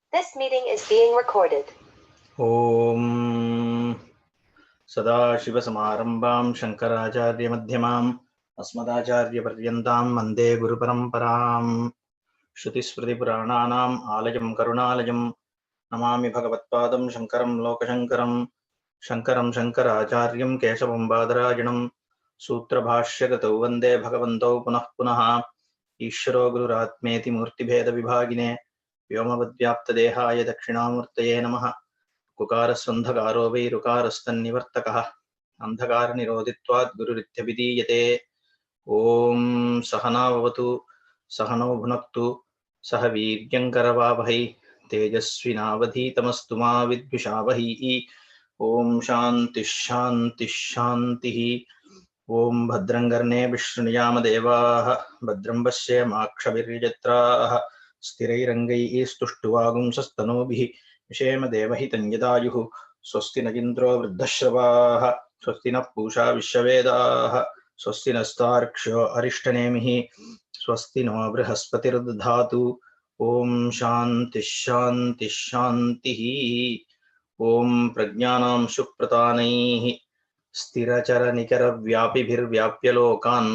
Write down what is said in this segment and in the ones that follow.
This meeting is being recorded. Om Sadashivasamarambam Shankaracharya Madhyamam Asmadacharya Paryantam Mande Guru Paramparam Shrutismriti Purananam Alayam Karunalayam Namami Bhagavatpadam Shankaram Lokashankaram Shankaram Shankaracharyam Keshavam Badarajanam Sutra Bhashyagato Vande Bhagavanto Punah Punaha Ishvaro Gururatmeti Murtibheda Vibhagine Vyomavadvyaptadehaya Dakshinamurtaye Namaha कुकारस्वन्धकारो वै ऋकारस्तन्निवर्तकः अन्धकारनिरोधित्वात् गुरुरित्यभिधीयते। ॐ सहना भवतु सहनौ भुनक्तु सह वीर्यङ्करवावहै तेजस्विनावधीतमस्तु मा विद्विषावहै। ॐ शान्तिः शान्तिः शान्तिः। ॐ भद्रं कर्णेभिः शृणुयाम देवाः भद्रं पश्येमाक्षभिर्यजत्राः स्थिरैरङ्गैः स्तुष्टुवागुंसस्तनूभिः विषेम देवहितं यदायुः। स्वस्ति न इन्द्रो वृद्धश्रवाः स्वस्ति नः पूषा विश्ववेदाः स्वस्ति नस्तार्क्ष्यो अरिष्टनेमिः स्वस्ति नो बृहस्पतिर्दधातु। ॐ शान्तिः शान्तिः शान्तिः। ॐ प्रज्ञानां सुप्रतानैः स्थिरचरनिकरव्यापिभिर्व्याप्य लोकान्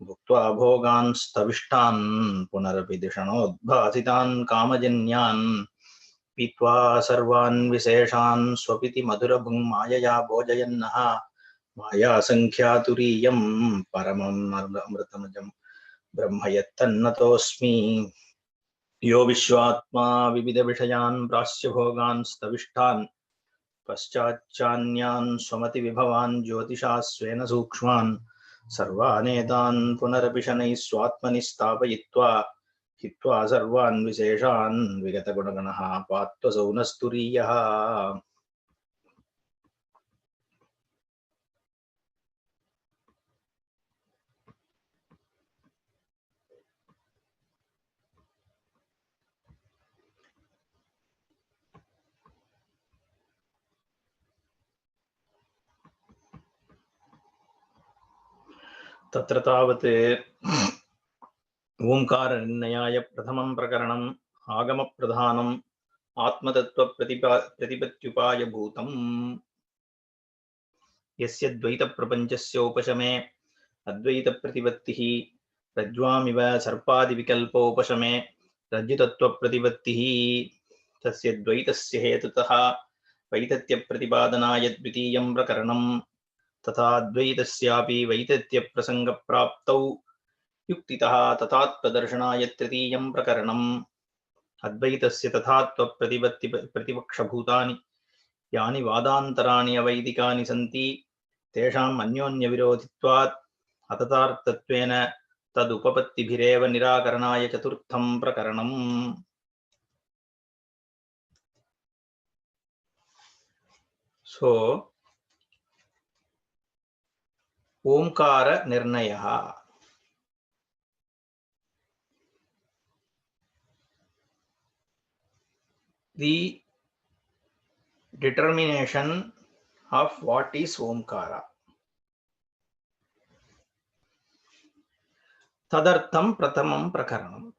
भुक्त्वा भोगान् स्तविष्टान् पुनरपि दिषणोद्भासितान् कामजन्यान् पीत्वा सर्वान् विशेषान् स्वपिति मधुरभुङ्मायया भोजयन्नः मायासङ्ख्यातुरीयं परमं अमृतमजं ब्रह्म यत्तन्नतोऽस्मि। यो विश्वात्मा विविधविषयान् प्राच्यभोगान् स्तविष्टान् पश्चाच्चान्यान् स्वमतिविभवान् ज्योतिषा स्वेन सूक्ष्मान् सर्वानेतान् पुनरपि शनैः स्वात्मनि स्थापयित्वा हित्वा सर्वान् विशेषान् विगतगुणगणः पात्वसौ नस्तुरीयः। तत्र तावत् ओंकारनिर्णयाय प्रथमं प्रकरणम् आगमप्रधानम् आत्मतत्त्वप्रतिपत्त्युपायभूतम्। यस्य द्वैतप्रपञ्चस्य उपशमे अद्वैतप्रतिपत्तिः रज्ज्वामिव सर्पादिविकल्पोपशमे रज्जुतत्त्वप्रतिपत्तिः। तस्य द्वैतस्य हेतुतः वैतत्यप्रतिपादनाय द्वितीयं प्रकरणम्। तथा द्वैतस्यापि वैतत्यप्रसङ्गप्राप्तौ युक्तितः तथात्वदर्शनाय तृतीयं प्रकरणम्। अद्वैतस्य तथात्वप्रतिपत्तिप्रतिपक्षभूतानि यानि वादान्तराणि अवैदिकानि सन्ति तेषाम् अन्योन्यविरोधित्वात् अतथार्थत्वेन तदुपपत्तिभिरेव निराकरणाय चतुर्थं प्रकरणम्। सो ओंकार निर्णयः। The determination of what is omkara. तदर्थं प्रथमं प्रकरणम्।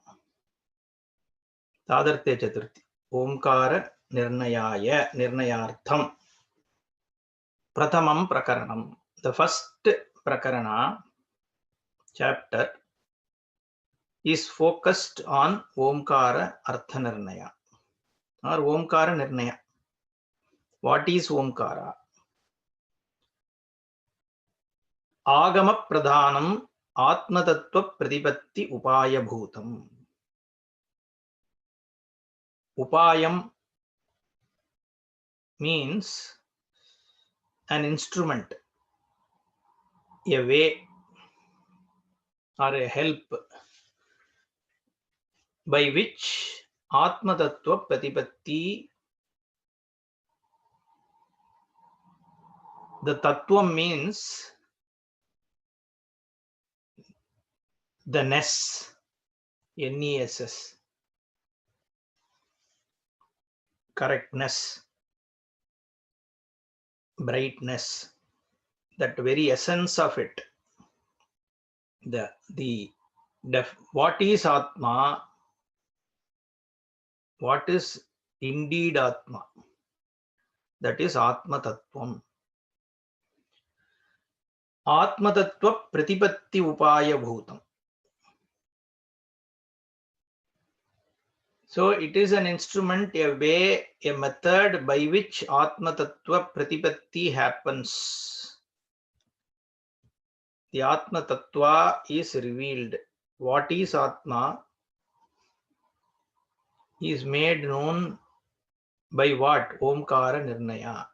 तादर्थे चतुर्थी ओंकार निर्णयाय निर्णयार्थं प्रथमं प्रकरणं। The first prakarana chapter is focused on omkara artha nirnaya or omkara nirnaya. What is omkara? Agama pradhanam atmatattva pratipatti upayabhutam. Upayam means an instrument, a way or a help by which Atma Tattva Pratipatti, the Tattva means the ness, N-E-S-S, correctness, brightness, that very essence of it. What is Atma? What is indeed Atma. That is Atma Tattvam. Atma Tattva Pratipatti Upaya Bhutam. So it is an instrument, a way, a method by which Atma Tattva Pratipatti happens. The Atma Tattva is revealed. What is Atma is made known by what? Omkara Nirnaya.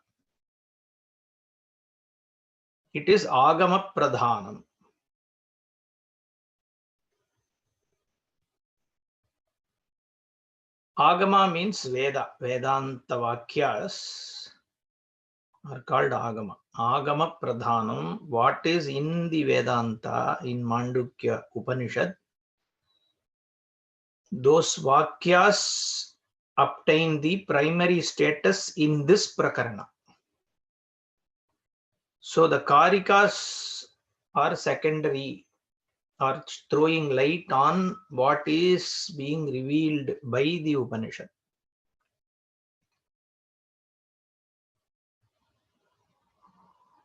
It is Agama Pradhanam. Agama means Veda. Vedanta Vakyas are called Agama. Agama Pradhanam. What is in the Vedanta in Mandukya Upanishad? Those Vakyas obtain the primary status in this Prakarana. So the Karikas are secondary, are throwing light on what is being revealed by the Upanishad.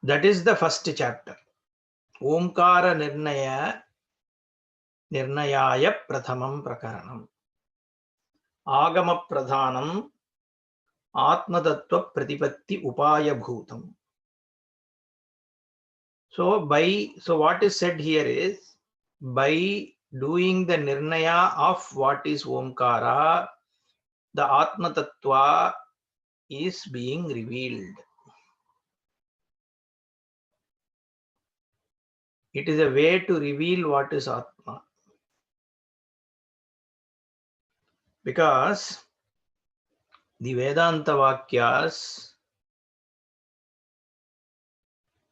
That is the first chapter. Omkara Nirnayaya Prathamam Prakaranam. Agama Pradhanam Atma Tattva Pratipatti Upaya Bhutam. So what is said here is, by doing the Nirnaya of what is Omkara, the Atma Tattva is being revealed. It is a way to reveal what is Atma. Because the Vedanta Vakyas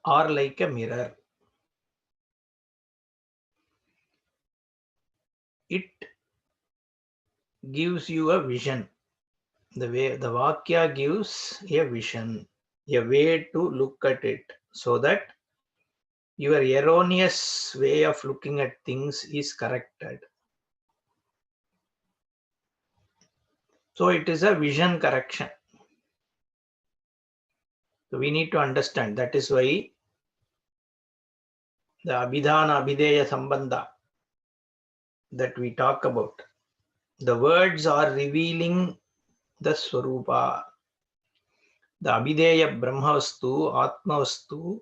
are like a mirror. It gives you a vision. The Vakya gives a vision, a way to look at it, so that your erroneous way of looking at things is corrected. So it is a vision correction. So we need to understand. That is why the Abhidhana Abhideya Sambandha that we talk about, the words are revealing the Swarupa. The Abhideya Brahmavastu, Atmavastu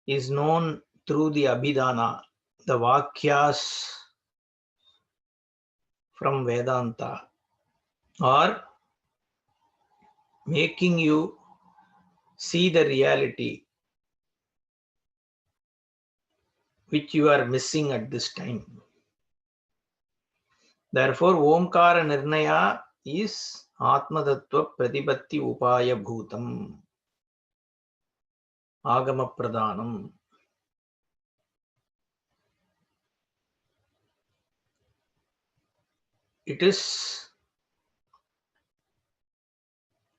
is known through the Abhidhana, the Vakyas from Vedanta, or making you see the reality which you are missing at this time. Therefore, Omkara Nirnaya is Atma Tattva Pratipatti Upaya Bhutam, Agama Pradhanam. It is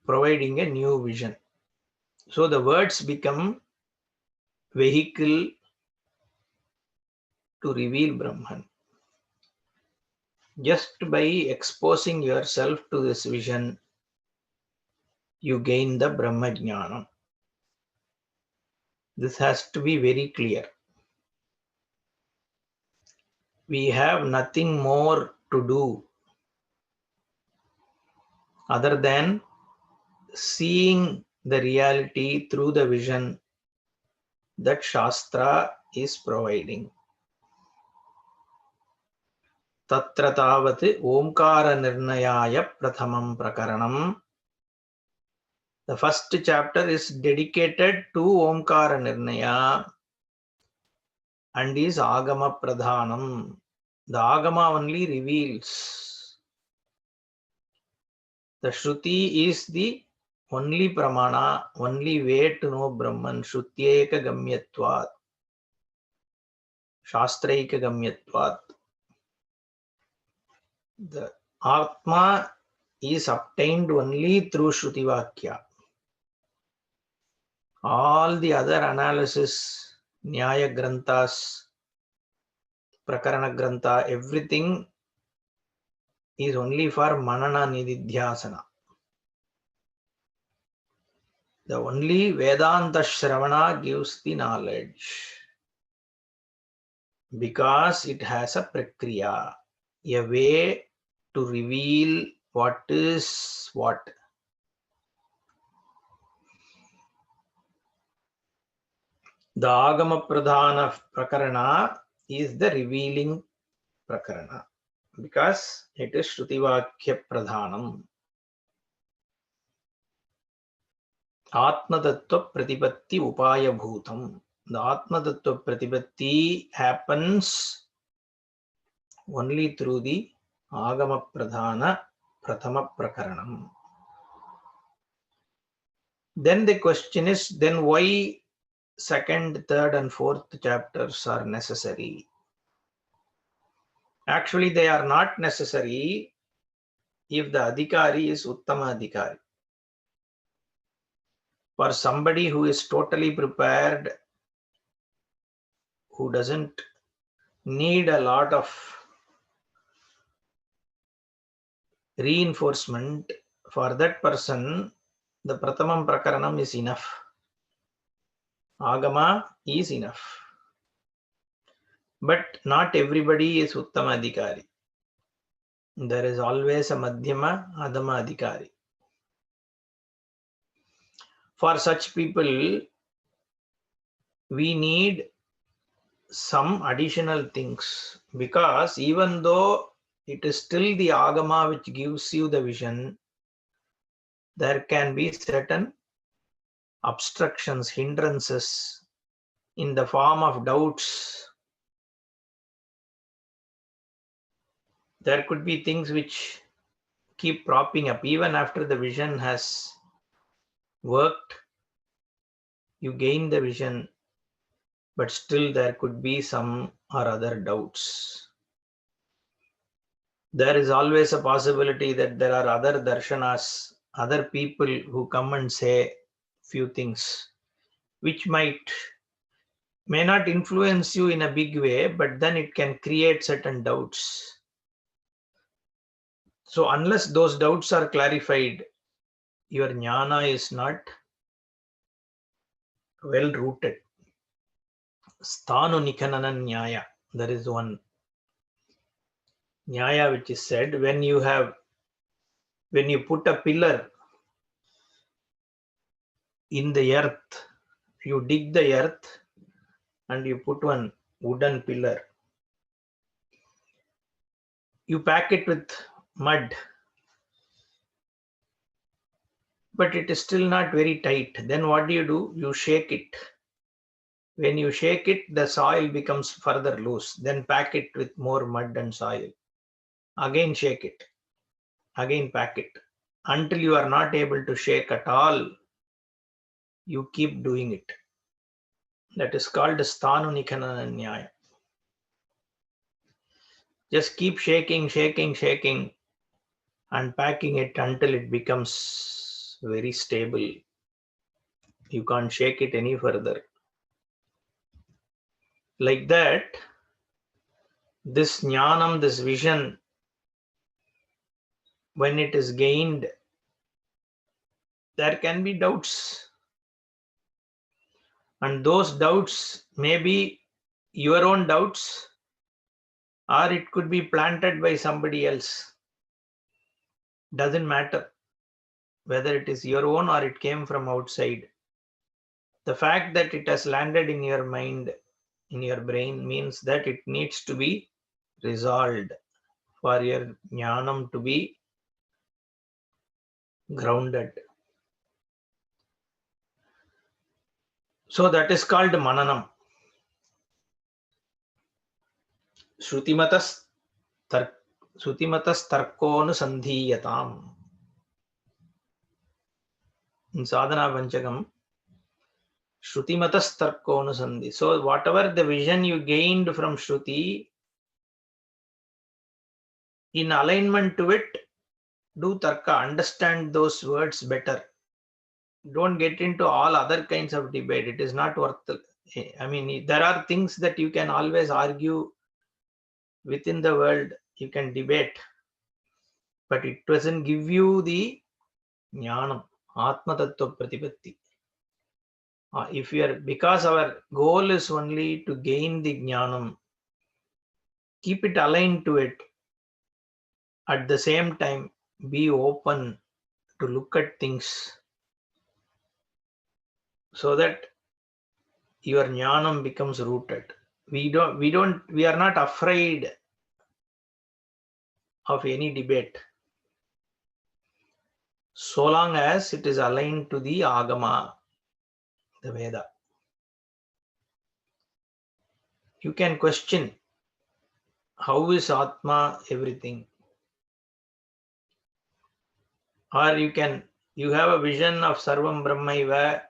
providing a new vision. So the words become vehicle to reveal Brahman. Just by exposing yourself to this vision, you gain the Brahma Jnana. This has to be very clear. We have nothing more to do other than seeing the reality through the vision that Shastra is providing. Tatra tavat Omkara Nirnayaya Prathamam Prakaranam. The first chapter is dedicated to Omkara Nirnaya and is Agama Pradhanam. The Agama only reveals. The Shruti is the only Pramana, only way to know Brahman. Shrutyeka Gamyatvat. Shastraika Gamyatvat. The Atma is obtained only through Shruti Vakya. All the other analysis, Nyaya Granthas, Prakarana Grantha, everything is only for manana nididhyasana. The only Vedanta Shravana gives the knowledge because it has a prakriya, a way to reveal what is what. The Agama Pradhana Prakarana is the revealing Prakarana because it is Shrutivakya Pradhanam. Atma Tattva Pratipatti Upaya Bhutam. The Atma Tattva Pratipatti happens only through the Agama Pradhana Prathama Prakaranam. Then the question is, then why second, third and fourth chapters are necessary? Actually, they are not necessary if the Adhikari is Uttama Adhikari. For somebody who is totally prepared, who doesn't need a lot of reinforcement, for that person, the Prathamam Prakaranam is enough. Agama is enough. But not everybody is Uttama Adhikari. There is always a Madhyama, Adama Adhikari. For such people, we need some additional things because even though it is still the Agama which gives you the vision, there can be certain obstructions, hindrances in the form of doubts. There could be things which keep propping up even after the vision has worked. You gain the vision, but still there could be some or other doubts. There is always a possibility that there are other darshanas, other people who come and say few things which may not influence you in a big way, but then it can create certain doubts. So unless those doubts are clarified, your jnana is not well rooted. Sthanu nikhanana nyaya. There is one nyaya which is said when you put a pillar in the earth, you dig the earth and you put one wooden pillar. You pack it with mud, but it is still not very tight. Then what do? You shake it. When you shake it, the soil becomes further loose. Then pack it with more mud and soil. Again shake it. Again pack it. Until you are not able to shake at all, you keep doing it. That is called sthanu nikhanana nyaya. Just keep shaking, and packing it until it becomes very stable. You can't shake it any further. Like that, this jnanam, this vision, when it is gained, there can be doubts. And those doubts may be your own doubts, or it could be planted by somebody else. Doesn't matter whether it is your own or it came from outside. The fact that it has landed in your mind, in your brain, means that it needs to be resolved for your jnanam to be grounded. So that is called mananam. Shrutimatas tarkonu sandhiyatam. In sadhana panchakam, Shrutimatas tarkonu sandhi. So whatever the vision you gained from Shruti, in alignment to it, do tarka, understand those words better. Don't get into all other kinds of debate. It is not worth. I mean, there are things that you can always argue within the world. You can debate. but it doesn't give you the jnanam, Atma Tattva Pratipatti. Because our goal is only to gain the jnanam, keep it aligned to it. At the same time, be open to look at things so that your jnanam becomes rooted. We are not afraid of any debate so long as it is aligned to the agama, the Veda. You can question how is Atma everything, or you have a vision of Sarvam Brahmaiva,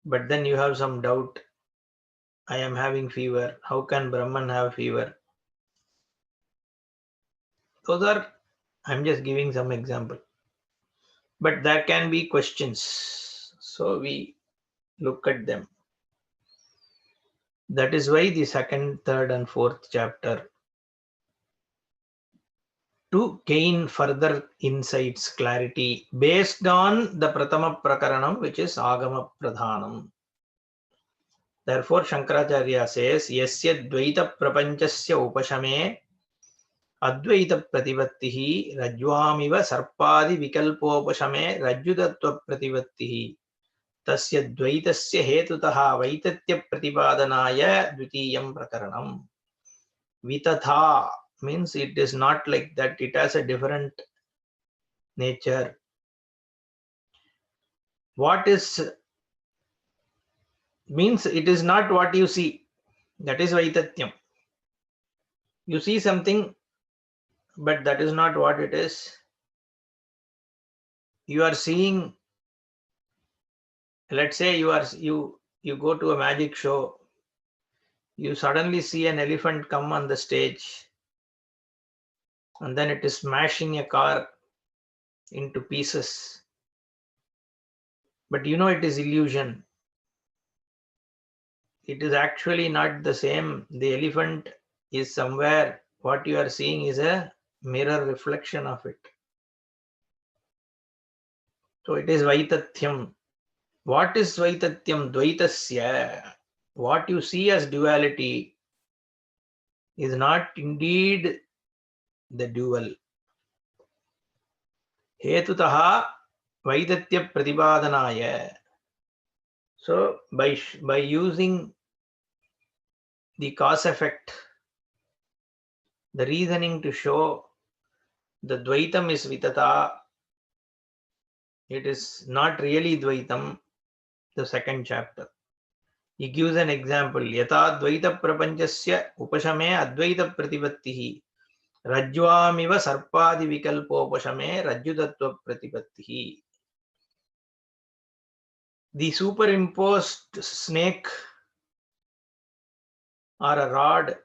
but then you have some doubt. I am having fever. How can Brahman have fever? I'm just giving some example. But there can be questions. So we look at them. That is why the second, third, and fourth chapter, to gain further insights, clarity, based on the Pratama Prakaranam, which is Agama Pradhanam. Therefore, Shankaracharya says, Yasya Dvaita Prapanchasya Upashame Advaita Prativattihi Rajvamiva Sarpadi Vikalpopashame Rajyutatva Prativattihi Tasya Dvaitasya Hetutaha Vaitatya Pratipadanaya Dvitiyam Prakaranam. Vitatha means it is not like that, it has a different nature. What is means it is not what you see. That is Vaitatyam. You see something, but that is not what it is. You are seeing, let's say you go to a magic show, you suddenly see an elephant come on the stage, and then it is smashing a car into pieces. But you know it is illusion. It is actually not the same. The elephant is somewhere. What you are seeing is a mirror reflection of it. So it is Vaitatyam. What is Vaitatyam? Dvaitasya. What you see as duality is not indeed the dual. Hetutaha Vaitatya Pratipadanaya. So by using the cause effect, the reasoning to show the Dvaitam is Vitata, it is not really Dvaitam, the second chapter. He gives an example. Yata Dvaita Prapanchasya Upashame Advaita Prativattihi Rajvamiva Sarpadi Vikalpopashame Rajyutatva Pratipattihi. The superimposed snake or a rod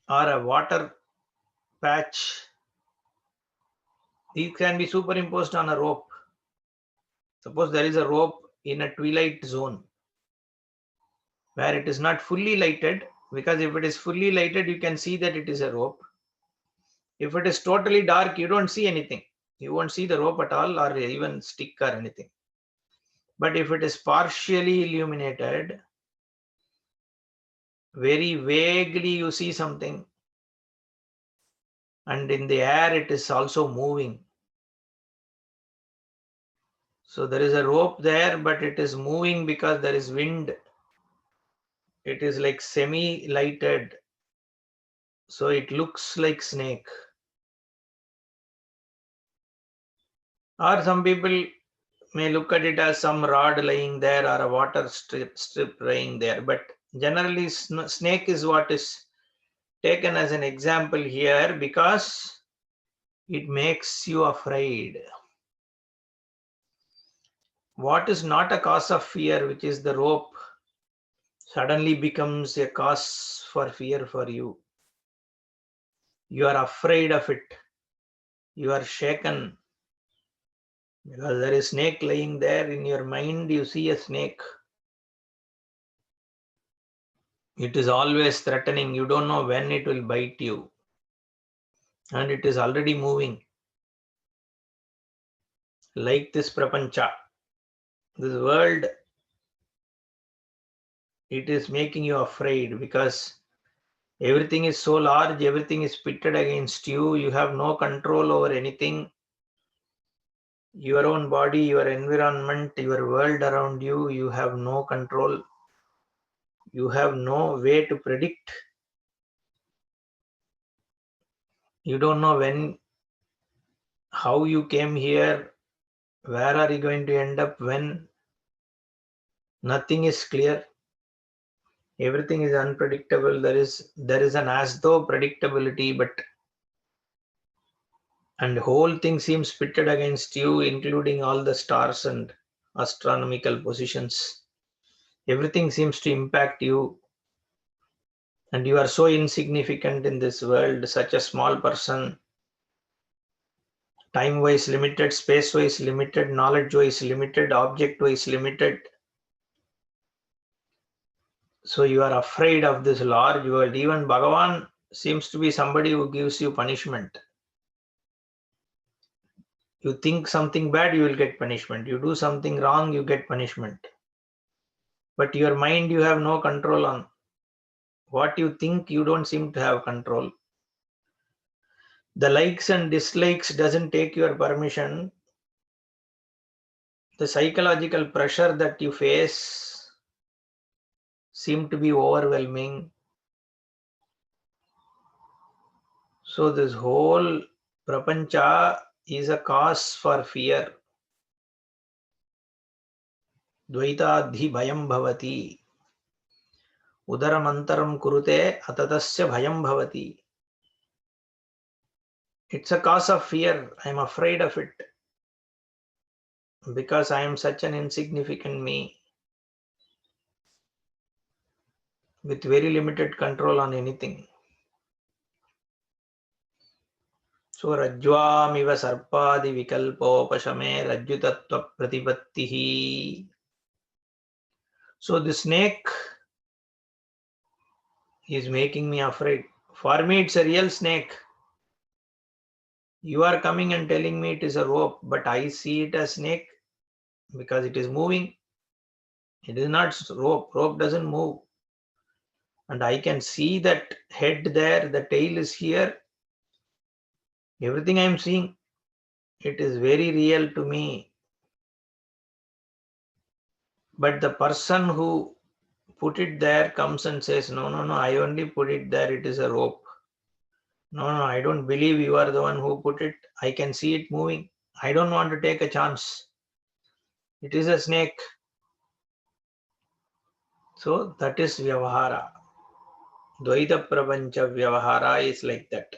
or a water patch, these can be superimposed on a rope. Suppose there is a rope in a twilight zone where it is not fully lighted, because if it is fully lighted, you can see that it is a rope. If it is totally dark, you don't see anything. You won't see the rope at all, or even stick or anything. But if it is partially illuminated, very vaguely you see something, and in the air it is also moving. So there is a rope there, but it is moving because there is wind. It is like semi-lighted, so it looks like snake. Or some people may look at it as some rod lying there or a water strip lying there. But generally, snake is what is taken as an example here because it makes you afraid. What is not a cause of fear, which is the rope, suddenly becomes a cause for fear for you. You are afraid of it. You are shaken because there is a snake lying there. In your mind, you see a snake. It is always threatening. You don't know when it will bite you. and it is already moving. Like this prapancha, this world, it is making you afraid because everything is so large, everything is pitted against you. You have no control over anything. Your own body, your environment, your world around you, you have no control. You have no way to predict. You don't know when, how you came here, where are you going to end up, when. Nothing is clear. Everything is unpredictable. There is an as though predictability, but and whole thing seems pitted against you, including all the stars and astronomical positions. Everything seems to impact you, and you are so insignificant in this world, such a small person, time wise limited, space wise limited, knowledge wise limited, object wise limited. So you are afraid of this large world. Even Bhagavan seems to be somebody who gives you punishment. You think something bad, you will get punishment. You do something wrong, you get punishment. But your mind, you have no control on. What you think, you don't seem to have control. The likes and dislikes doesn't take your permission. The psychological pressure that you face seem to be overwhelming. So this whole prapancha is a cause for fear. Dvaitadhi bhayam bhavati. Udaramantaram kurute atatasya bhayam bhavati. It's a cause of fear. I'm afraid of it because I am such an insignificant me with very limited control on anything. So rajvamiva sarpadi vikalpopashame rajyutattva pratipattihi. So the snake is making me afraid. For me, it's a real snake. You are coming and telling me it is a rope, but I see it as snake because it is moving. It is not rope. Rope doesn't move. And I can see that head there, the tail is here. Everything I am seeing, it is very real to me. But the person who put it there comes and says, no, I only put it there. It is a rope. No, I don't believe you are the one who put it. I can see it moving. I don't want to take a chance. It is a snake. So that is Vyavahara. Dvaita Prapancha Vyavahara is like that.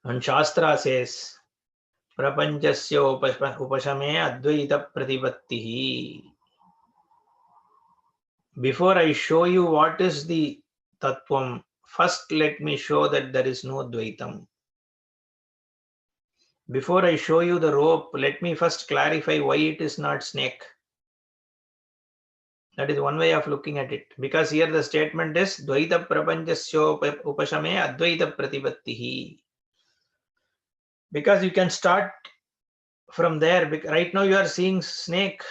And Shastra says, Prapanchasya upashame advaita pratipattihi. Before I show you what is the Tattvam, first let me show that there is no Dvaitam. Before I show you the rope, let me first clarify why it is not snake. That is one way of looking at it. Because here the statement is Dvaita Prapanchasya upashame advaita pratipattihi. Because you can start from there. Right now you are seeing snake.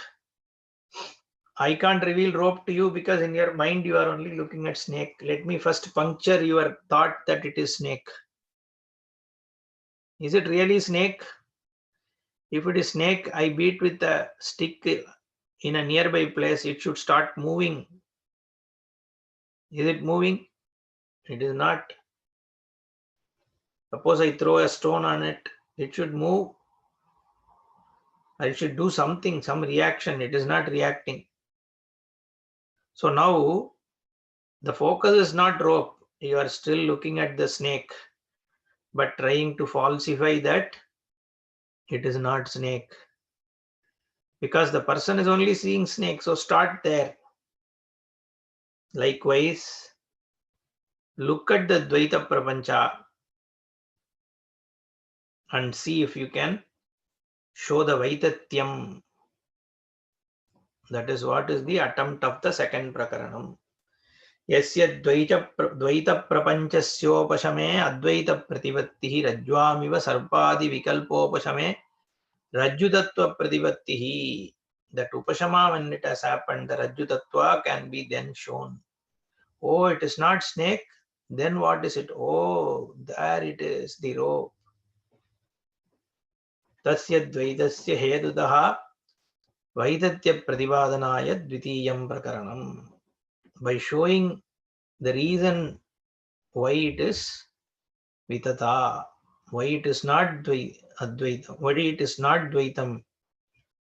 I can't reveal rope to you because in your mind you are only looking at snake. Let me first puncture your thought that it is snake. Is it really snake? If it is snake, I beat with a stick in a nearby place, it should start moving. Is it moving? It is not. Suppose I throw a stone on it, it should move. I should do something, some reaction. It is not reacting. So now the focus is not rope. You are still looking at the snake, but trying to falsify that it is not snake. Because the person is only seeing snake. So start there. Likewise, look at the Dvaita Prapancha and see if you can show the Vaitatyam. That is what is the attempt of the second Prakaranam. Yasya dvaita prapanchasyopashame advaita prativattihi rajvamiva sarpadi vikalpopashame rajjutattva prativattihi. That upashama, when it has happened, the rajjutattva can be then shown. Oh, it is not snake. Then what is it? Oh, there it is, the rope. Tasya dvaitasya hedutaha vaitatya prativadanaya dvitiyam prakaranam. By showing the reason why it is vitata, why it is not advaita, why it is not dvaitam,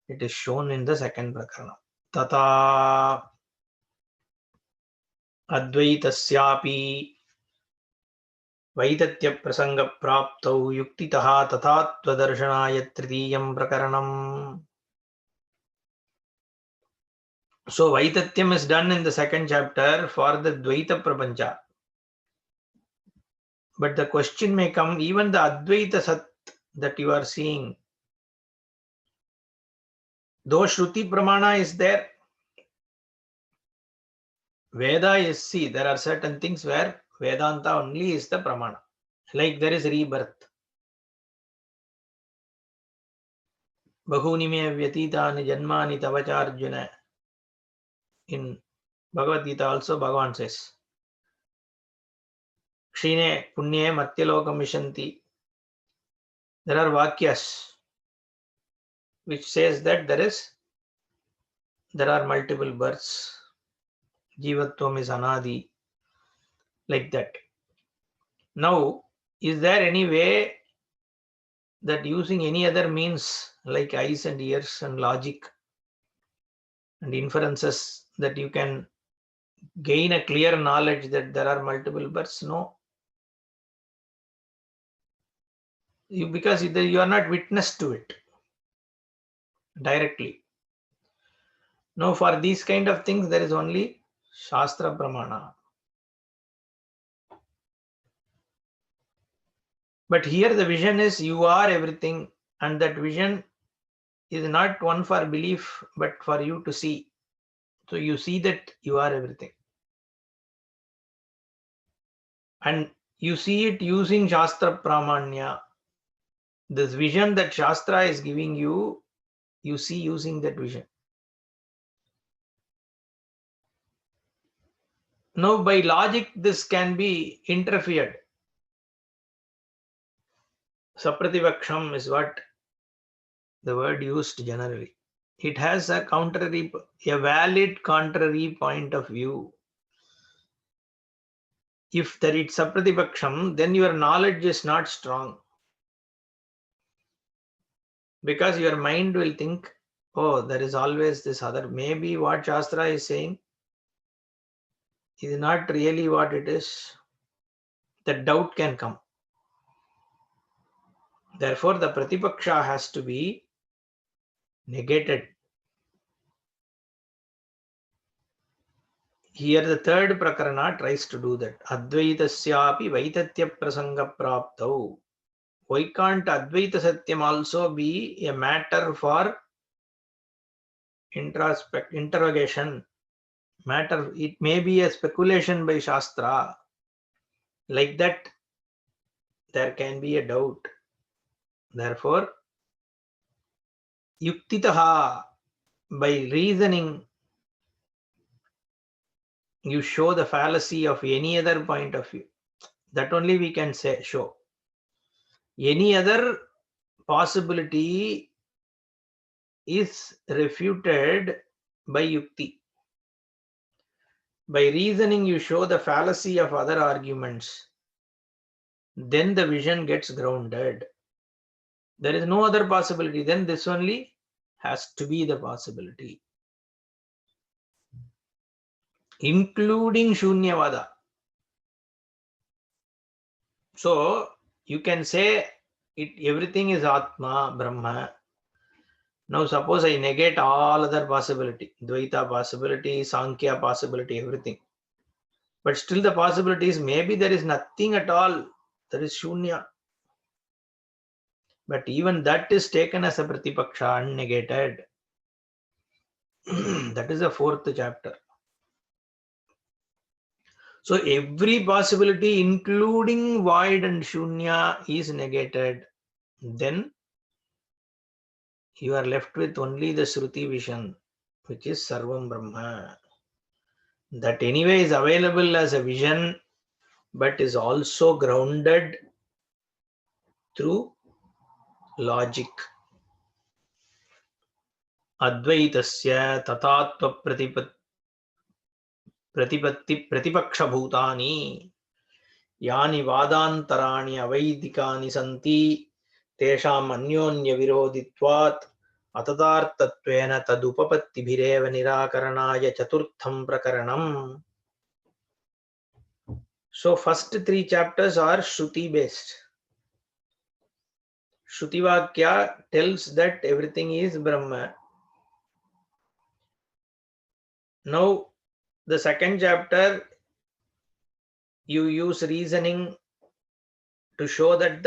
it is shown in the second prakarana. Tata advaitasyapi वैतत्य प्रसंग प्राप्तौ युक्तितः तथात्वदर्शनाय तृतीयं प्रकरणम्. So Vaitatyam is done in the second chapter for the Dvaita Prapancha. But the question may come, even the Advaita Sat that you are seeing, though Shruti Pramana is there, Veda is, see, there are certain things where Vedanta only is the Pramana. Like there is rebirth. Bahuni me vyatitani janmani tavacharjuna. In Bhagavad Gita also Bhagavan says, Kshine punye matyalokam vishanti. There are vakyas which says that there are multiple births. Jivatvam is anadi, like that. Now, is there any way that using any other means like eyes and ears and logic and inferences that you can gain a clear knowledge that there are multiple births? No. Because you are not witness to it directly. No, for these kind of things, there is only Shastra Pramana. But here the vision is you are everything, and that vision is not one for belief, but for you to see. So you see that you are everything. And you see it using Shastra Pramanya. This vision that Shastra is giving you, you see using that vision. Now, by logic, this can be interfered. Saprativaksham is what the word used generally. It has a valid contrary point of view. If there is Saprativaksham, then your knowledge is not strong. Because your mind will think, oh, there is always this other. Maybe what Shastra is saying is not really what it is. The doubt can come. Therefore, the Pratipaksha has to be negated. Here the third Prakarana tries to do that. Advaitasyapi Vaitatya Prasanga Praptau. Why can't Advaita Satyam also be a matter for interrogation? Matter, it may be a speculation by Shastra. Like that, there can be a doubt. Therefore, Yuktitaha, by reasoning, you show the fallacy of any other point of view. That only we can say, show. Any other possibility is refuted by Yukti. By reasoning, you show the fallacy of other arguments. Then the vision gets grounded. There is no other possibility. Then this only has to be the possibility. Including Shunyavada. So you can say everything is Atma, Brahma. Now suppose I negate all other possibility, Dvaita possibility, Sankhya possibility, everything. But still the possibility is maybe there is nothing at all. There is Shunya. But even that is taken as a Pratipaksha, unnegated. That is the fourth chapter. So every possibility, including void and shunya, is negated. Then you are left with only the Shruti vision, which is Sarvam Brahma. That anyway is available as a vision, but is also grounded through logic. Advaitasya tatatva pratipatti pratipaksha bhutani yani vadantarani avaidikani santi tesham anyonya viroditvat atatartatvena tadupapattibhireva nirakaranaya chaturtham prakaranam. So first 3 chapters are Shruti based. Shruti Vakya tells that everything is Brahma. Now the second chapter, you use reasoning to show that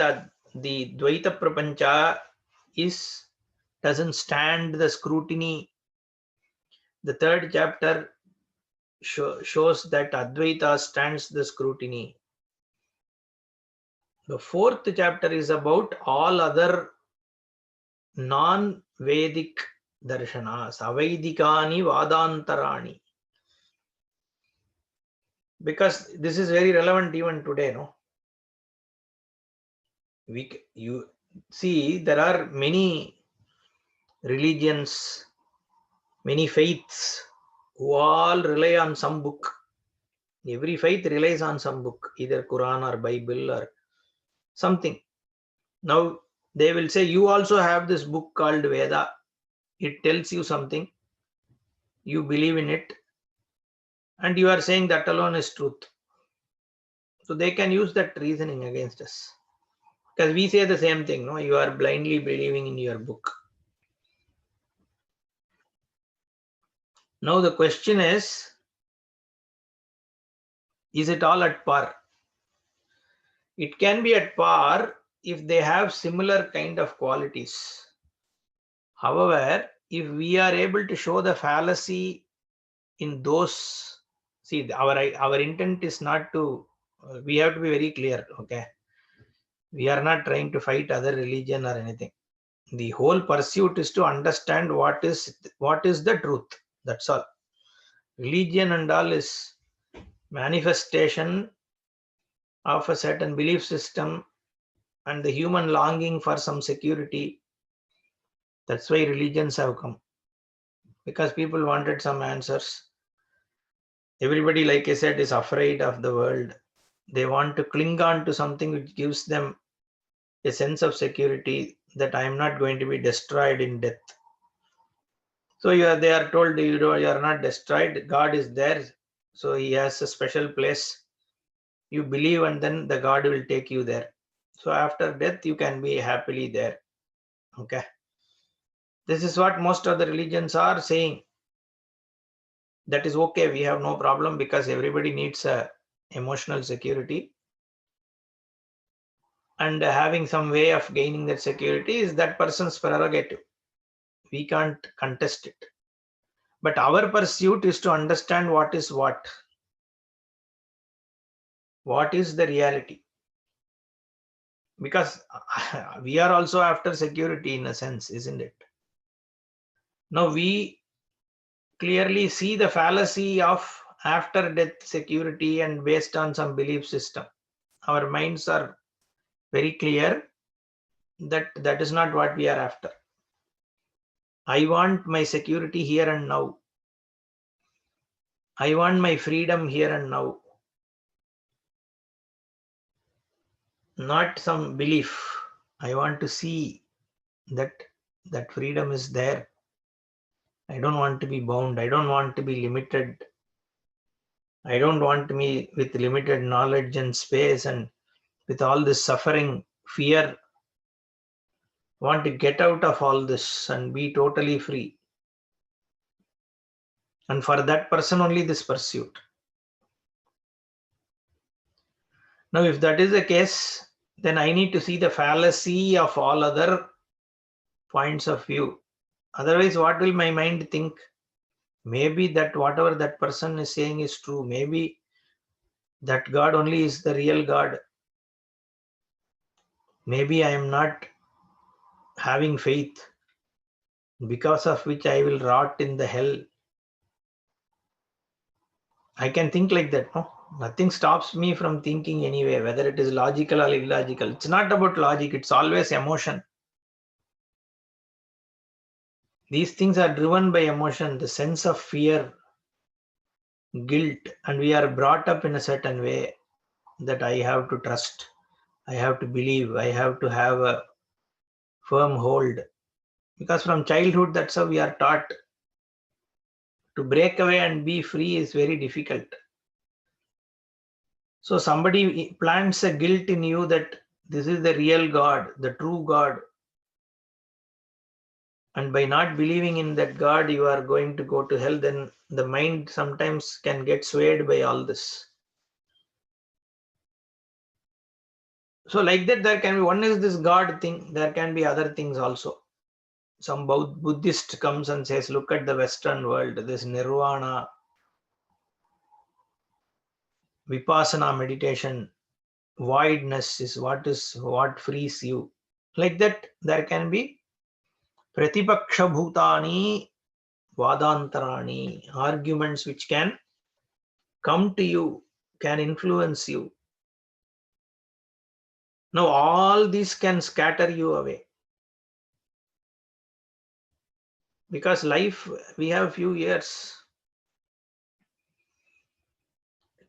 the Dvaita Prapancha doesn't stand the scrutiny. The third chapter shows that Advaita stands the scrutiny. The fourth chapter is about all other non-Vedic darshanas, avaidikani vadantarani. Because this is very relevant even today, no? You see, there are many religions, many faiths who all rely on some book. Every faith relies on some book, either Quran or Bible or something. Now they will say, you also have this book called Veda. It tells you something. You believe in it. And you are saying that alone is truth. So they can use that reasoning against us. Because we say the same thing, no? You are blindly believing in your book. Now the question is it all at par? It can be at par if they have similar kind of qualities. However, if we are able to show the fallacy in those, see, our intent is not to, we have to be very clear, okay? We are not trying to fight other religion or anything. The whole pursuit is to understand what is the truth. That's all. Religion and all is manifestation of a certain belief system and the human longing for some security. That's why religions have come, because people wanted some answers. Everybody, like I said, is afraid of the world. They want to cling on to something which gives them a sense of security, that I am not going to be destroyed in death. So they are told, you are not destroyed. God is there. So he has a special place. You believe and then the God will take you there. So after death, you can be happily there. Okay. This is what most of the religions are saying. That is okay. We have no problem, because everybody needs a emotional security. And having some way of gaining that security is that person's prerogative. We can't contest it. But our pursuit is to understand what is what. What is the reality? Because we are also after security in a sense, isn't it? Now we clearly see the fallacy of after death security, and based on some belief system. Our minds are very clear that that is not what we are after. I want my security here and now. I want my freedom here and now. Not some belief. I want to see that freedom is there. I don't want to be bound. I don't want to be limited. I don't want to be with limited knowledge and space and with all this suffering, fear. I want to get out of all this and be totally free. And for that person only this pursuit. Now, if that is the case, then I need to see the fallacy of all other points of view. Otherwise, what will my mind think? Maybe that whatever that person is saying is true. Maybe That God only is the real God. Maybe I am not having faith, because of which I will rot in the hell. I can think like that, no? Nothing stops me from thinking anyway, whether it is logical or illogical. It's not about logic, it's always emotion. These things are driven by emotion, the sense of fear, guilt, and we are brought up in a certain way that I have to trust, I have to believe, I have to have a firm hold. Because from childhood, that's how we are taught. To break away and be free is very difficult. So somebody plants a guilt in you that this is the real God, the true God. And by not believing in that God, you are going to go to hell. Then the mind sometimes can get swayed by all this. So like that, there can be, one is this God thing, there can be other things also. Some Buddhist comes and says, look at the Western world, this nirvana, vipassana meditation, voidness is what frees you. Like that, there can be pratipaksha bhutani vadantarani, arguments which can come to you, can influence you. Now all these can scatter you away. Because life, we have few years.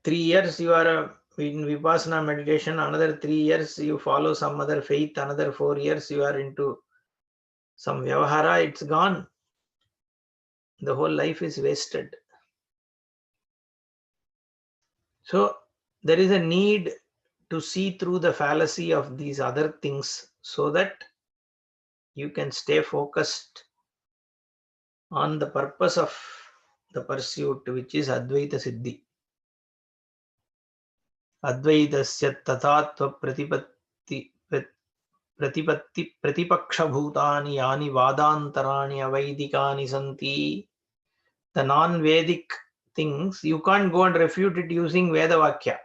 3 years you are in vipassana meditation, another 3 years you follow some other faith, another 4 years you are into some vyavahara, it's gone. The whole life is wasted. So there is a need to see through the fallacy of these other things so that you can stay focused on the purpose of the pursuit, which is Advaita Siddhi. Advaitasya tatatva pratipaksha bhutani yani vadantarani avaidikani santi. The non-Vedic things, you can't go and refute it using Veda Vakya.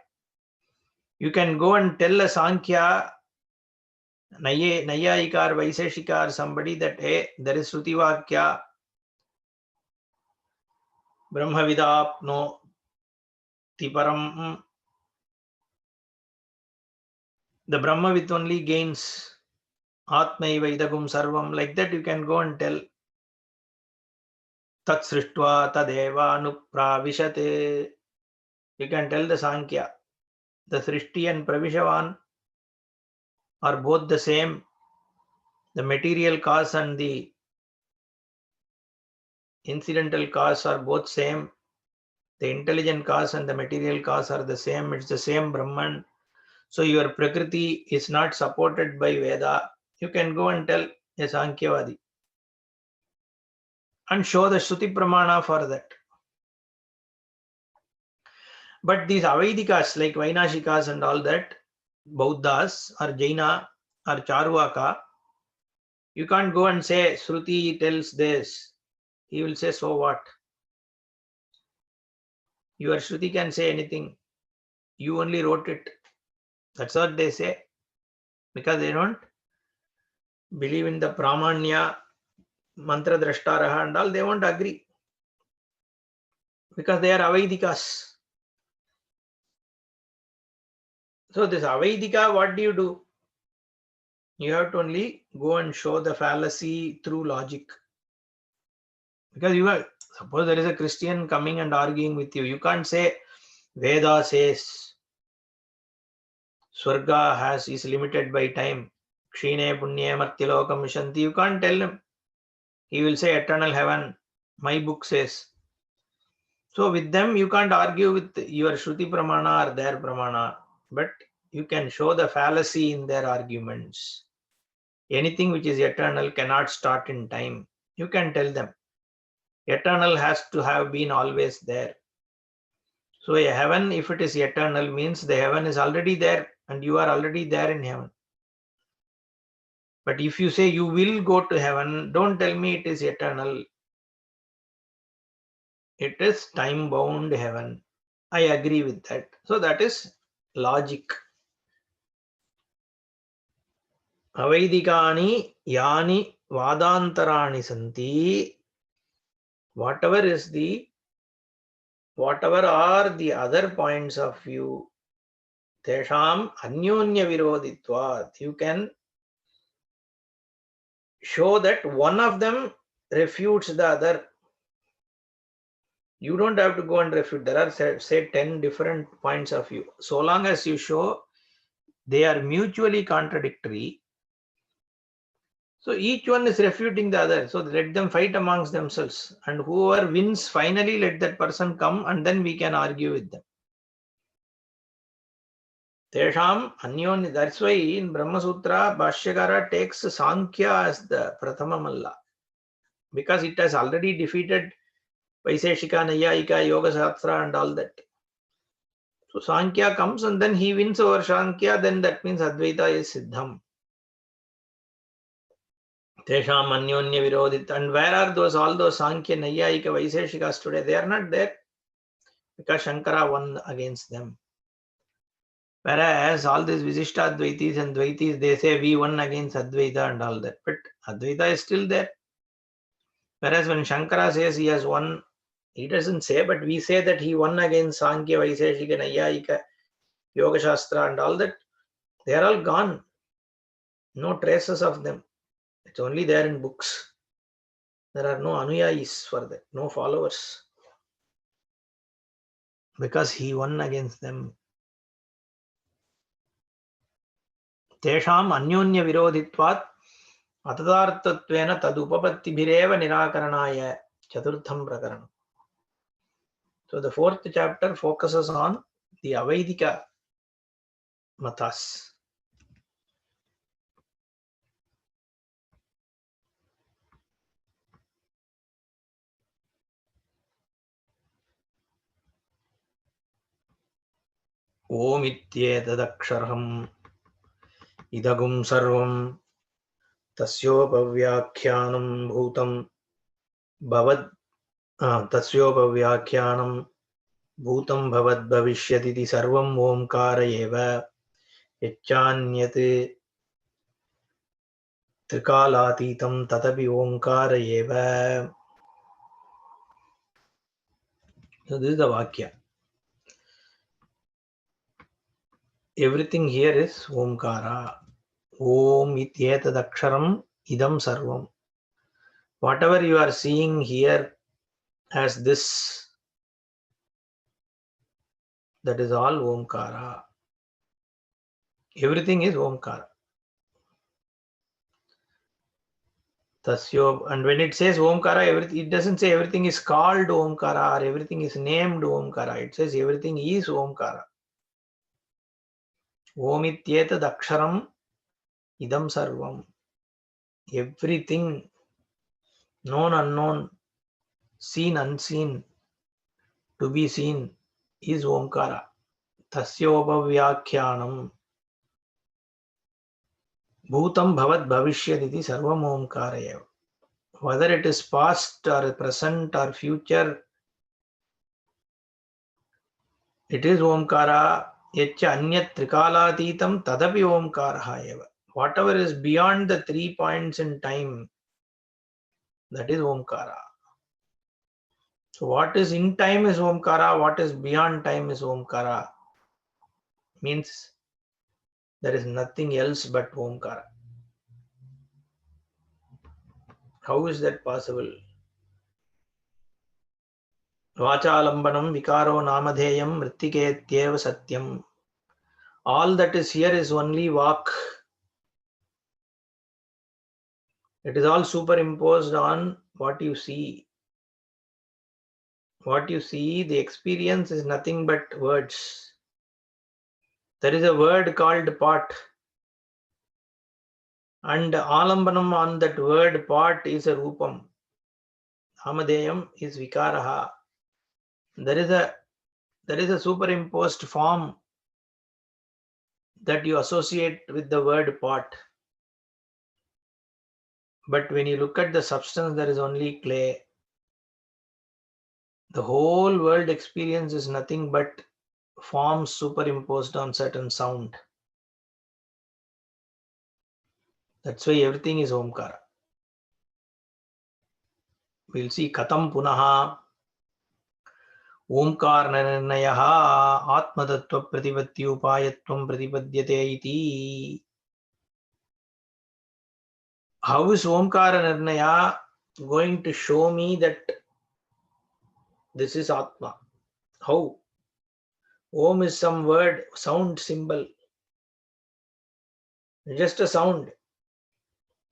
You can go and tell a Sankhya, Nayayika or Vaiseshika or somebody that, hey, there is Shruti Vakya, Brahmavidapno Tiparam. The Brahmavid only gains Atmaiva idagum sarvam. Like that, you can go and tell Tat Srishtva Tadeva Anupravishate. You can tell the Sankhya. The Srishti and Pravishavan are both the same. The material cause and the incidental cause are both same. The intelligent cause and the material cause are the same. It's the same Brahman. So your Prakriti is not supported by Veda. You can go and tell a Sankhyavadi and show the Shruti Pramana for that. But these Avaidikas like Vainashikas and all that, Bauddhas or Jaina or Charvaka, you can't go and say Shruti tells this. He will say, so what? Your Shruti can say anything. You only wrote it. That's what they say. Because they don't believe in the Pramanya, Mantra Drashtaraha and all, they won't agree. Because they are Avaidikas. So this Avaidika, what do? You have to only go and show the fallacy through logic. Because suppose there is a Christian coming and arguing with you. You can't say Veda says Swarga is limited by time. Kshine Punye Martilokam Shanti. You can't tell him. He will say eternal heaven. My book says. So with them, you can't argue with your Shruti Pramana or their Pramana. But you can show the fallacy in their arguments. Anything which is eternal cannot start in time. You can tell them. Eternal has to have been always there. So a heaven, if it is eternal, means the heaven is already there and you are already there in heaven. But if you say you will go to heaven, don't tell me it is eternal. It is time-bound heaven. I agree with that. So that is logic. Avaidikani yani vadantarani santi. Whatever are the other points of view, tesham anyonya viroditvat. You can show that one of them refutes the other. You don't have to go and refute. There are, say, 10 different points of view. So long as you show they are mutually contradictory, so each one is refuting the other. So let them fight amongst themselves. And whoever wins, finally let that person come and then we can argue with them. Tesham Anyon. That's why in Brahma Sutra, Bhashyakara takes Sankhya as the Prathama Malla. Because it has already defeated Vaiseshika, Nayayika, Yoga Shastra and all that. So Sankhya comes and then he wins over Sankhya, then that means Advaita is Siddham. Tesham Anyonya Virodit. And where are those, all those Sankhya, Nayayika, Vaiseshikas today? They are not there because Shankara won against them. Whereas all these Visishtadvaitis and Dvaitis, they say we won against Advaita and all that. But Advaita is still there. Whereas when Shankara says he has won, he doesn't say, but we say that he won against Sankhya, Vaiseshika, Nayayika, Yoga Shastra and all that. They are all gone. No traces of them. It's only there in books. There are no Anuyayis for that, no followers. Because he won against them. Tesham Anyonya Viroditvat Atadartatvena Tadupapatibhireva Nirakaranaya Chaturtham Prakaranam. So the fourth chapter focuses on the Avaidika matas. Om ityetadaksharam idagum sarvam tasyopavyakyanam bhutam bhavad tasyopavyakyanam bhutam bhavad bhavishyati sarvam omkara eva yachanyat trikalatītam tatapi omkara eva. So this is the Vakya. Everything here is Omkara. Om ityetadaksharam idam sarvam. Whatever you are seeing here as this, that is all Omkara. Everything is Omkara. Tasyo, and when it says Omkara, it doesn't say everything is called Omkara or everything is named Omkara. It says everything is Omkara. Om ityetadaksharam idam sarvam. Everything, known, unknown, seen, unseen, to be seen, is Omkara. Tasyopavyakhyanam bhutam bhavad bhavishyaditi sarvam Omkara eva. Whether it is past or present or future, it is Omkara. Yacha anyat trikalatītam tadapi Omkaraha eva. Whatever is beyond the 3 points in time, that is Omkara. So what is in time is Omkara, what is beyond time is Omkara. Means there is nothing else but Omkara. How is that possible? Vachalambanam vikaro namadheyam mrittiketyeva satyam. All that is here is only Vak. It is all superimposed on what you see. What you see, the experience is nothing but words. There is a word called pot. And alambanam on that word pot is a rupam. Namadheyam is vikaraha. There is a superimposed form that you associate with the word pot. But when you look at the substance, there is only clay. The whole world experience is nothing but forms superimposed on certain sound. That's why everything is Omkara. We'll see Katam Punaha Omkar Nirnayaha Atmatattva Pratipatti Upayatvam Pratipadyate iti. How is Omkara Nirnaya going to show me that this is Atma? How? Om is some word, sound, symbol. Just a sound.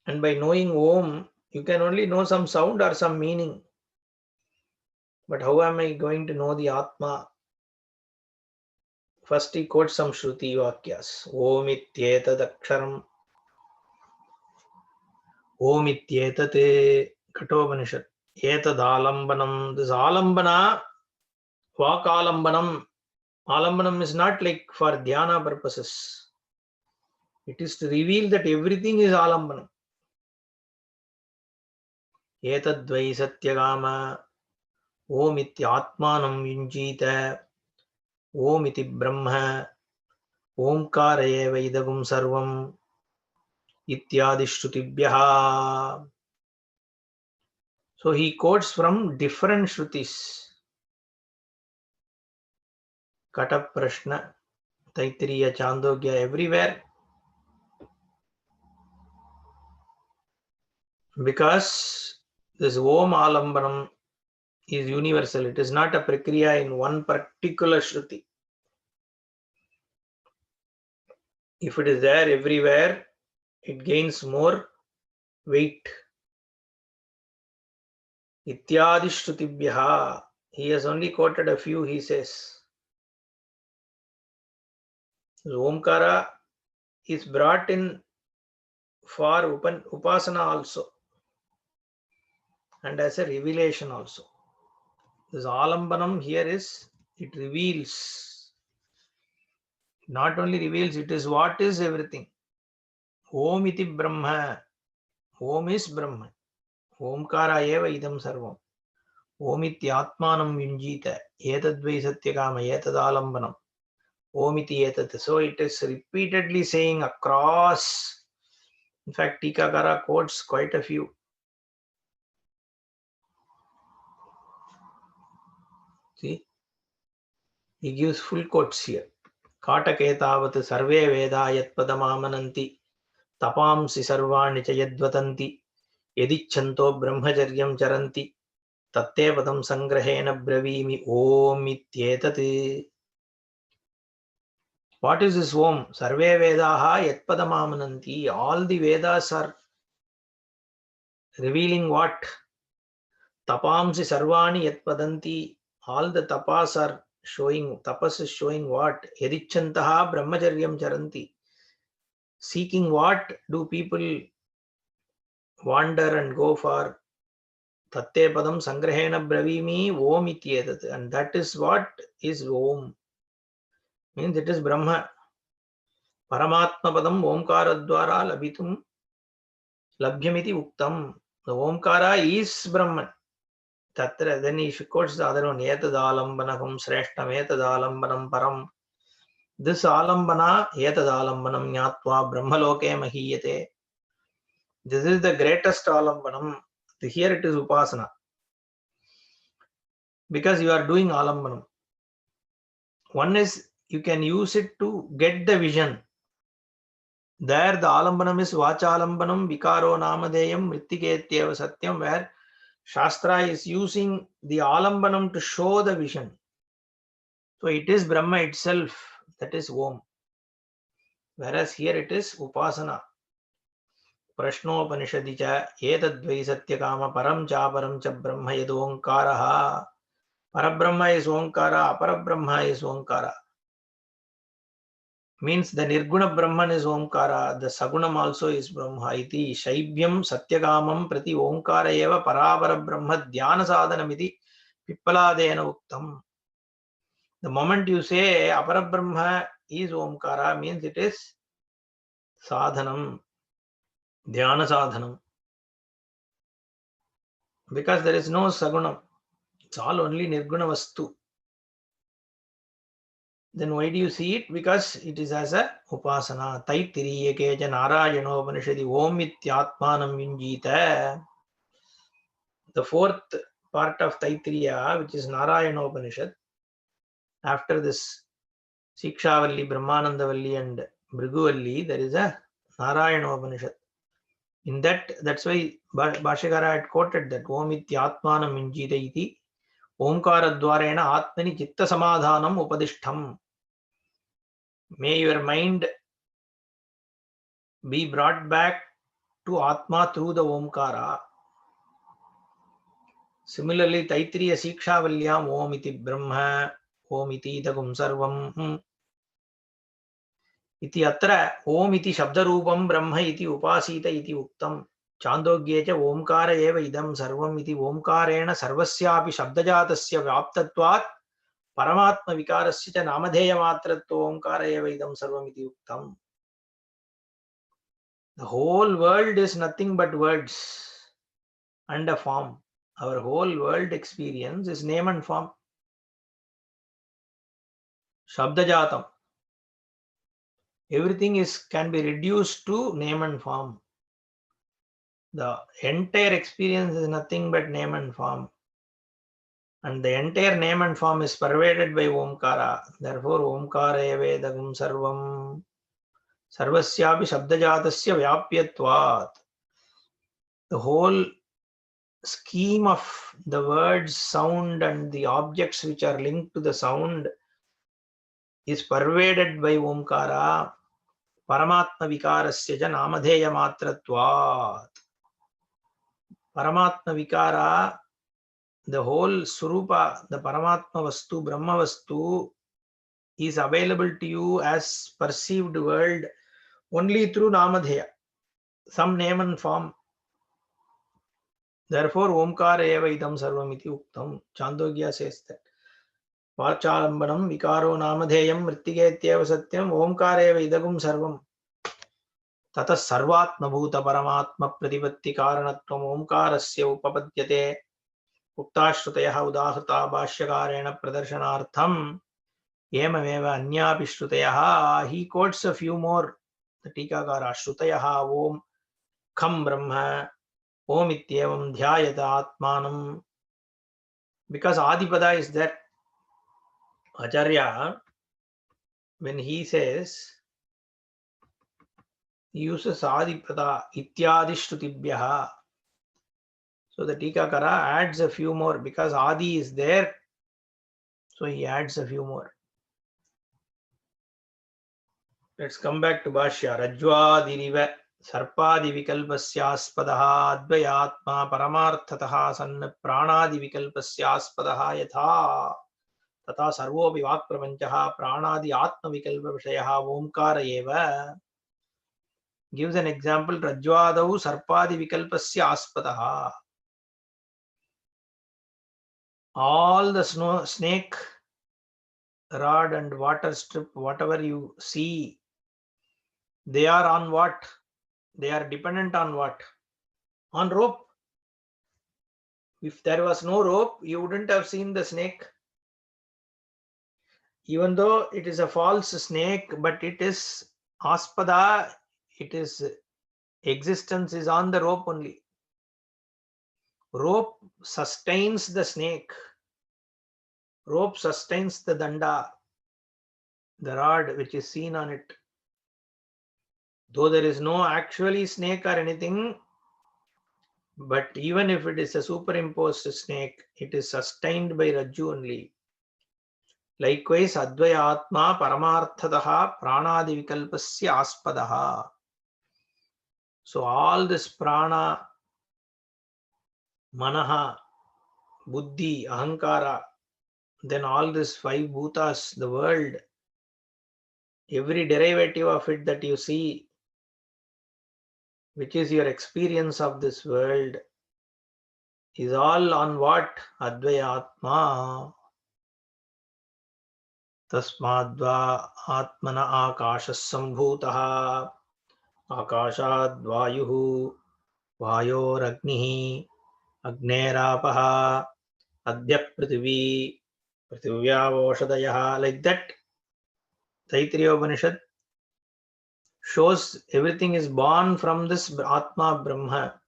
And by knowing Om, you can only know some sound or some meaning. But how am I going to know the Atma? First he quotes some Shruti Vakyas. Om ityetadaksharam. Om ityetate Kathopanishad. Etadalambanam. This alambana, vakalambanam. Alambanam is not like for dhyana purposes. It is to reveal that everything is alambanam. Etadvai satyagama. Om ityatmanam yunjita. Om iti brahma. Omkara eva idagum sarvam. Ityadi shrutibhyaha. So he quotes from different shrutis. Kata Prashna, Taittiriya, Chandogya, everywhere. Because this Om Alambanam is universal. It is not a prakriya in one particular shruti. If it is there everywhere, it gains more weight. Ityadi shrutibhyaha. He has only quoted a few, he says. Omkara is brought in for upasana also. And as a revelation also. This alambanam here is, it reveals. Not only reveals, it is what is everything. Om iti Brahma. Om is Brahma. Omkara eva idam sarvam. Om iti atmanam yunjita. Etadvai satyakama etadalambanam. Om iti etat. So it is repeatedly saying across. In fact, Tikakara quotes quite a few. See? He gives full quotes here. Kataketavat sarve veda yatpadamamananti. Tapamsi sarvani cha yadvatanti. Yadichanto brahmacharyam charanti. Tatte padam sangrahena bravimi om ityetat. What is this Om? Sarve Vedaha Yatpadamamananti. All the Vedas are revealing what? Tapamsi Sarvani Yatpadanti. All the tapas are showing, tapas is showing what? Yadichantaha Brahmacharyam Charanti. Seeking what do people wander and go for? Tatte Padam Sangrahena Bravimi Om ityetat. And that is what is Om. Means it is Brahma. Paramatma Padam Omkara Dwara Labitum Labhyamiti Uktam. The Omkara is Brahman. Tatra, then he quotes the other one. Etadalambanakam sreshtam etadalambanam param. This alambana, etadalambanam nyatva brahmaloke mahiyate. This is the greatest alambanam. Here it is upasana. Because you are doing alambanam. One is you can use it to get the vision. There the alambanam is vachalambanam vikaro namadeyam mrittiketyeva satyam, where Shastra is using the alambanam to show the vision. So it is Brahma itself, that is Om. Whereas here it is Upasana. Prashnopanishadi cha etadvai satyakama param cha brahma yad Omkaraha. Parabrahma is Omkara, Aparabrahma is Omkara. Means the Nirguna Brahman is Omkara, the Sagunam also is Brahma. Iti Shaibhyam Satyakamam Prati Omkara eva Parabara Brahma Dhyana Sadhanamiti Pippaladena Uktam. The moment you say Aparabrahma is Omkara, means it is sadhanam, dhyana sadhanam. Because there is no sagunam. It's all only Nirguna Vastu. Then why do you see it? Because it is as a upasana. Taittiriya keja Narayano Upanishadi Om Ityatmanam Yunjita. The fourth part of Taittiriya, which is Narayana Upanishad, after this Sikshavalli, Brahmanandavalli and Bhriguvalli, there is a Narayana Upanishad. In that, that's why Bhashyakara had quoted that Om Ityatmanam Yunjita iti Omkara Dwarena Atmani Chitta Samadhanam Upadishtham. May your mind be brought back to Atma through the Omkara. Similarly, Taittiriya Sikshavalliyam Om iti Brahma, Om iti Idagum Sarvam. Iti atra Om iti Shabdarupam Brahma iti Upasita iti Uktam. Chandogye cha Omkara eva idam sarvam iti Omkarena sarvasyapi Shabdajatasya Vyaptatvat Paramatma Vikarasya cha Namadeya Matratva Omkara eva idam sarvam iti Uktam. The whole world is nothing but words and a form. Our whole world experience is name and form. Shabdajatam. Everything can be reduced to name and form. The entire experience is nothing but name and form. And the entire name and form is pervaded by Omkara. Therefore, Omkara Vedagum Sarvam Sarvasyapi Shabdajatasya Vyapyatvat. The whole scheme of the words, sound, and the objects which are linked to the sound is pervaded by Omkara. Paramatma Vikarasya ja Namadeya Matratvat. Paramatma Vikara, the whole Surupa, the Paramatma Vastu, Brahma Vastu, is available to you as perceived world only through Namadeya, some name and form. Therefore, Omkara eva idam sarvam iti uktam. Chandogya says that. Vachalambanam vikaro namadheyam mrittigetyeva satyam Omkara eva idagum sarvam. Tata sarvatma bhuta paramatma pratipatti karanatvam Omkarasya upapadyate. Uktashrutayah udahrita bhashyakarena pradarsanartham Yemameva anyapi shrutayah. He quotes a few more. The Tikakara Shrutayah Om Kham Brahma Om Ityevam Dhyayata Atmanam. Because Adipada is there. Acharya, when he says, he uses Adipada Ityadi Shrutibhyaha. So the Tikakara adds a few more because Adi is there. So he adds a few more. Let's come back to Bhashya. Rajvadiriva Sarpadi Vikalpasyaaspadaha Advayatma Paramarthataha San Pranadi Vikalpasyaaspadaha Yatha Tata Sarvopi Vakprapanchaha Pranadi Atma Vikalpa Vishayaha Omkara Eva. Gives an example. Rajvadau Sarpadi Vikalpasyaaspadaha. All the snake rod and water strip, whatever you see, they are on what? They are dependent on what? On rope. If there was no rope, you wouldn't have seen the snake. Even though it is a false snake, but it is aspada, it is existence is on the rope only. Rope sustains the snake. Rope sustains the danda, the rod which is seen on it. Though there is no actually snake or anything, but even if it is a superimposed snake, it is sustained by Rajju only. Likewise, Advaya Atma Paramarthataha Pranadi Vikalpasya Aspadaha. So all this prana, manaha, buddhi, ahankara, then all these five bhutas, the world, every derivative of it that you see, which is your experience of this world, is all on what? Advaya Atma. Tasmadva Atmana Akashas Sambhutaha Akashad Vayuhu Vayoragnihi Agnerapah Adya Prithvi, Prithivya Voshadaya, like that. Taittiriya Upanishad shows everything is born from this Atma Brahma.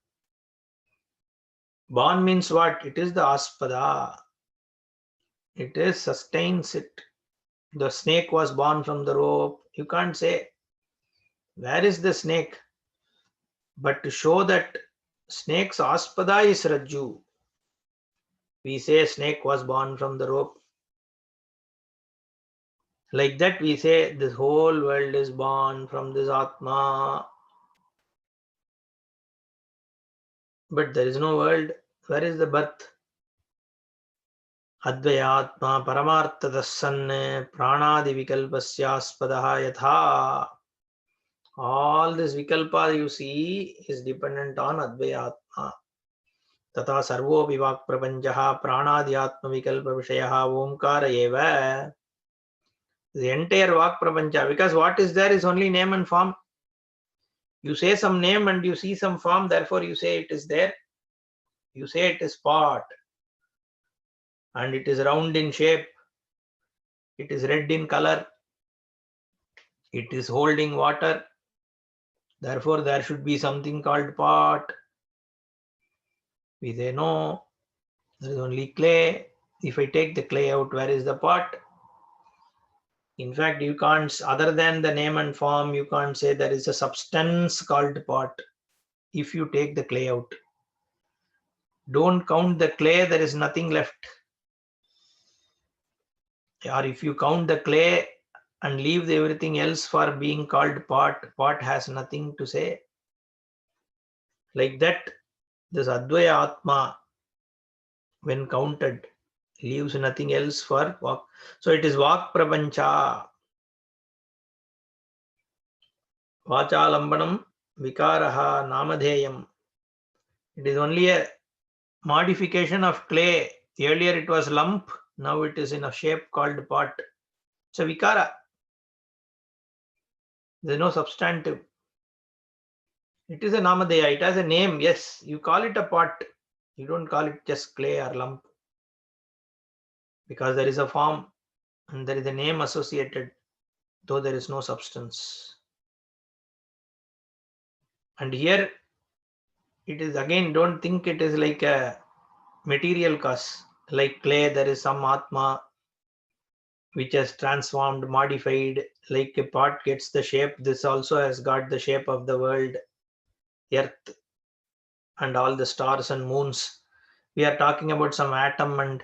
Born means what? It is the Aspada. It is sustains it. The snake was born from the rope. You can't say, where is the snake? But to show that snake's Aspada is Rajju, we say snake was born from the rope. Like that we say this whole world is born from this Atma. But there is no world. Where is the birth? Advayatma Paramartadasan Pranadi Vikalpasyaspada Yatha. All this Vikalpa you see is dependent on Advayatma. Tata Sarvo Vivak Prapanjaha Pranadhyatma Vikalpa Vishayaha Omkara Eva. The entire Vak Prapancha, because what is there is only name and form. You say some name and you see some form, therefore you say it is there. You say it is pot and it is round in shape. It is red in color. It is holding water. Therefore there should be something called pot. We say no, there is only clay. If I take the clay out, where is the pot? In fact, you can't, other than the name and form, you can't say there is a substance called pot. If you take the clay out, don't count the clay, there is nothing left. Or if you count the clay and leave everything else for being called pot, pot has nothing to say. Like that, this Advaya Atma, when counted, leaves nothing else for Vak. So it is Vak Prapancha. Vachalambanam Vikaraha Namadheyam. It is only a modification of clay. Earlier it was lump, now it is in a shape called pot. It's a Vikara. There is no substantive. It is a Namadeya. It has a name. Yes, you call it a pot. You don't call it just clay or lump. Because there is a form and there is a name associated, though there is no substance. And here it is again, don't think it is like a material cause. Like clay, there is some Atma which has transformed, modified. Like a pot gets the shape, this also has got the shape of the world, earth, and all the stars and moons. We are talking about some atom and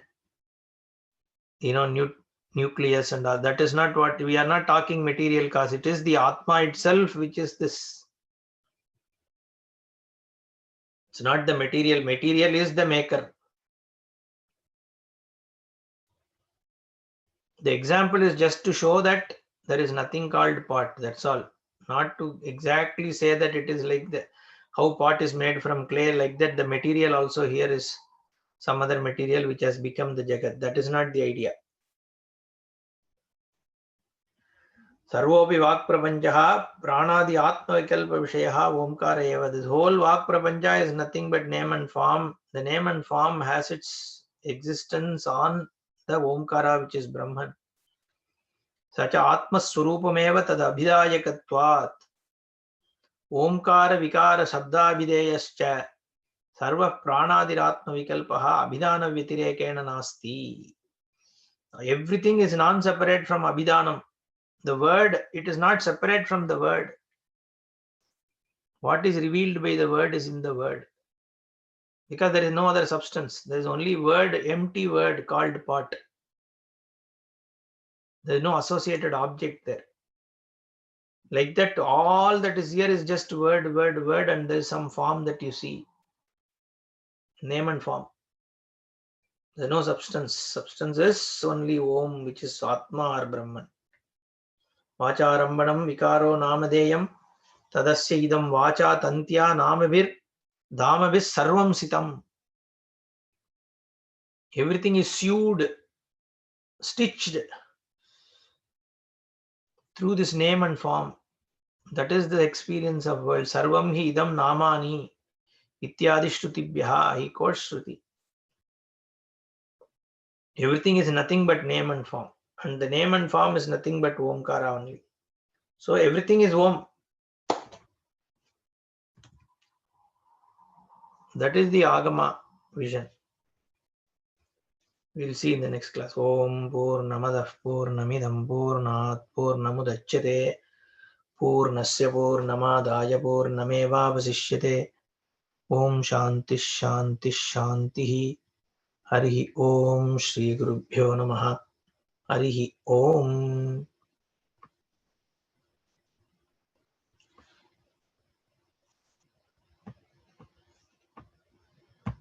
nucleus and all. That is not what we are not talking material cause. It is the Atma itself which is this. It's not the material. Material is the maker. The example is just to show that there is nothing called pot. That's all. Not to exactly say that it is like the how pot is made from clay, like that the material also here is some other material which has become the Jagat. That is not the idea. Sarvopi Vak Prapanchaha Pranadi Atma Vikalpa Vishayaha Omkara Eva. This whole Vak Prapancha is nothing but name and form. The name and form has its existence on the Omkara, which is Brahman. Sacha Atma Surupameva Tad Abhidayakatvat Omkara Vikara Shabdavideyascha Sarva Pranadiratma Vikalpaha Abhidana Vitirekena Nasti. Everything is non-separate from Abhidanam. The word, it is not separate from the word. What is revealed by the word is in the word. Because there is no other substance. There is only word, empty word called pot. There is no associated object there. Like that, all that is here is just word, word, word, and there is some form that you see. Name and form. There is no substance. Substance is only Om, which is Atma or Brahman. Vacharambanam vikaro namadeyam tadasya idam vacha tantya namabhir dhamabhis sarvam sitam. Everything is sewed, stitched through this name and form. That is the experience of world. Sarvam hi idam namani ityadi shrutibhyaha. He quotes Shruti. Everything is nothing but name and form. And the name and form is nothing but Omkara only. So everything is Om. That is the Agama vision. We'll see in the next class. Om Purnamadah Purnamidam Purnat Purnamudachyate Purnasya Purnamadaya Purnamevavasishyate. Om Shanti Shanti Shanti. Harihi Om Shri Gurubhyo Namaha. Harihi Om.